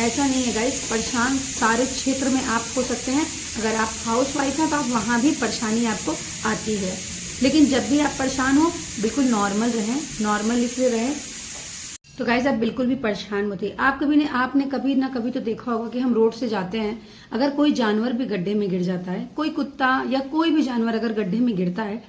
ऐसा नहीं है गाइस, परेशान सारे क्षेत्र में आप हो सकते हैं। अगर आप हाउस वाइफ हैं तो आप वहाँ भी परेशानी आपको आती है, लेकिन जब भी आप परेशान हो बिल्कुल नॉर्मल रहें, नॉर्मल इसलिए रहें। तो गाइस आप बिल्कुल भी परेशान मत होइए। आपने कभी ना कभी तो देखा होगा कि हम रोड से जाते हैं, अगर कोई जानवर भी गड्ढे में गिर जाता है, कोई कुत्ता या कोई भी जानवर अगर गड्ढे में गिरता है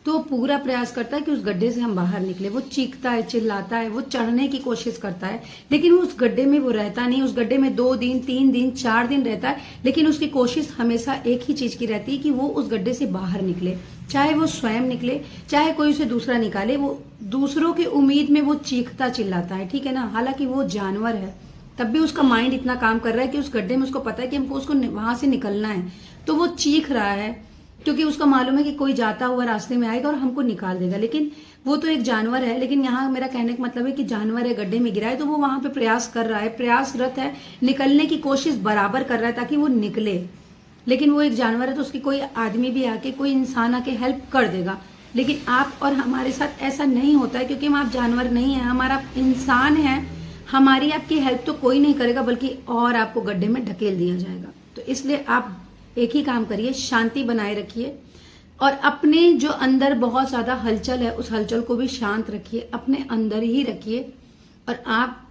तो वो पूरा प्रयास करता है कि उस गड्ढे से हम बाहर निकले। वो चीखता है, चिल्लाता है, वो चढ़ने की कोशिश करता है, लेकिन उस गड्ढे में वो रहता नहीं। उस गड्ढे में 2 दिन, 3 दिन, 4 दिन रहता है, लेकिन उसकी कोशिश हमेशा एक ही चीज की रहती है कि वो उस गड्ढे से बाहर निकले। चाहे वो स्वयं निकले, चाहे कोई उसे दूसरा निकाले, वो दूसरों की उम्मीद में वो चीखता चिल्लाता है, ठीक है ना। हालांकि वो जानवर है, तब भी उसका माइंड इतना काम कर रहा है कि उस गड्ढे में उसको पता है कि हमको उसको वहां से निकलना है, तो वो चीख रहा है क्योंकि उसको मालूम है कि कोई जाता हुआ रास्ते में आएगा और हमको निकाल देगा। लेकिन वो तो एक जानवर है। लेकिन यहाँ मेरा कहने का मतलब है कि जानवर है, गड्ढे में गिरा है तो वो वहां पे प्रयास कर रहा है, प्रयासरत है, निकलने की कोशिश बराबर कर रहा है ताकि वो निकले। लेकिन वो एक जानवर है तो उसकी कोई आदमी भी आके, कोई इंसान आके हेल्प कर देगा। लेकिन आप और हमारे साथ ऐसा नहीं होता है, क्योंकि हम आप जानवर नहीं है, हमारा इंसान है। हमारी आपकी हेल्प तो कोई नहीं करेगा, बल्कि और आपको गड्ढे में ढकेल दिया जाएगा। तो इसलिए आप एक ही काम करिए, शांति बनाए रखिए और अपने जो अंदर बहुत ज्यादा हलचल है उस हलचल को भी शांत रखिए, अपने अंदर ही रखिए। और आप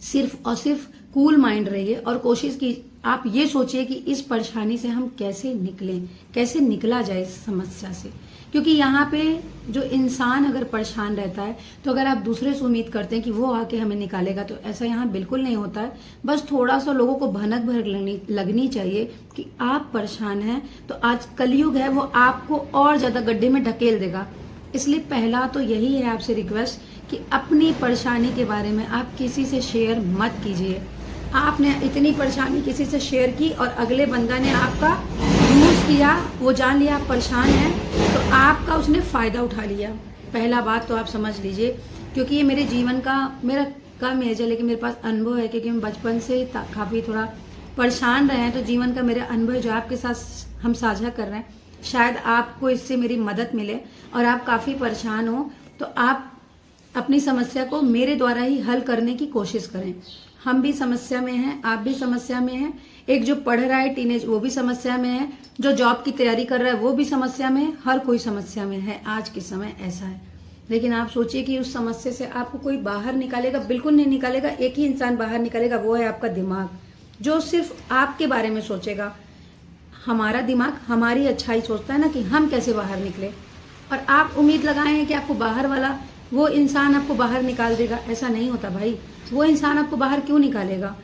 सिर्फ और सिर्फ कूल माइंड रहिए और कोशिश की आप ये सोचिए कि इस परेशानी से हम कैसे निकलें, कैसे निकला जाए इस समस्या से। क्योंकि यहाँ पे जो इंसान अगर परेशान रहता है तो अगर आप दूसरे से उम्मीद करते हैं कि वो आके हमें निकालेगा, तो ऐसा यहाँ बिल्कुल नहीं होता है। बस थोड़ा सा लोगों को भनक भर लगनी चाहिए कि आप परेशान हैं, तो आज कलयुग है, वो आपको और ज्यादा गड्ढे में ढकेल देगा। इसलिए पहला तो यही है आपसे रिक्वेस्ट कि अपनी परेशानी के बारे में आप किसी से शेयर मत कीजिए। आपने इतनी परेशानी किसी से शेयर की और अगले बंदा ने आपका यूज किया, वो जान लिया आप परेशान हैं, तो आपका उसने फायदा उठा लिया। पहला बात तो आप समझ लीजिए, क्योंकि ये मेरे जीवन का, मेरा कम एज है लेकिन मेरे पास अनुभव है, क्योंकि मैं बचपन से काफी थोड़ा परेशान रहे हैं। तो जीवन का मेरा अनुभव जो आपके साथ हम साझा कर रहे हैं, शायद आपको इससे मेरी मदद मिले और आप काफी परेशान हो तो आप अपनी समस्या को मेरे द्वारा ही हल करने की कोशिश करें। हम भी समस्या में हैं, आप भी समस्या में हैं। एक जो पढ़ रहा है टीनेज वो भी समस्या में है, जो जॉब की तैयारी कर रहा है वो भी समस्या में है, हर कोई समस्या में है। आज के समय ऐसा है। लेकिन आप सोचिए कि उस समस्या से आपको कोई बाहर निकालेगा? बिल्कुल नहीं निकालेगा। एक ही इंसान बाहर निकालेगा, वो है आपका दिमाग, जो सिर्फ आपके बारे में सोचेगा। हमारा दिमाग हमारी अच्छाई सोचता है ना कि हम कैसे बाहर निकले, और आप उम्मीद लगाए हैं कि आपको बाहर वाला वो इंसान आपको बाहर निकाल देगा। ऐसा नहीं होता भाई। वो इंसान आपको बाहर क्यों निकालेगा?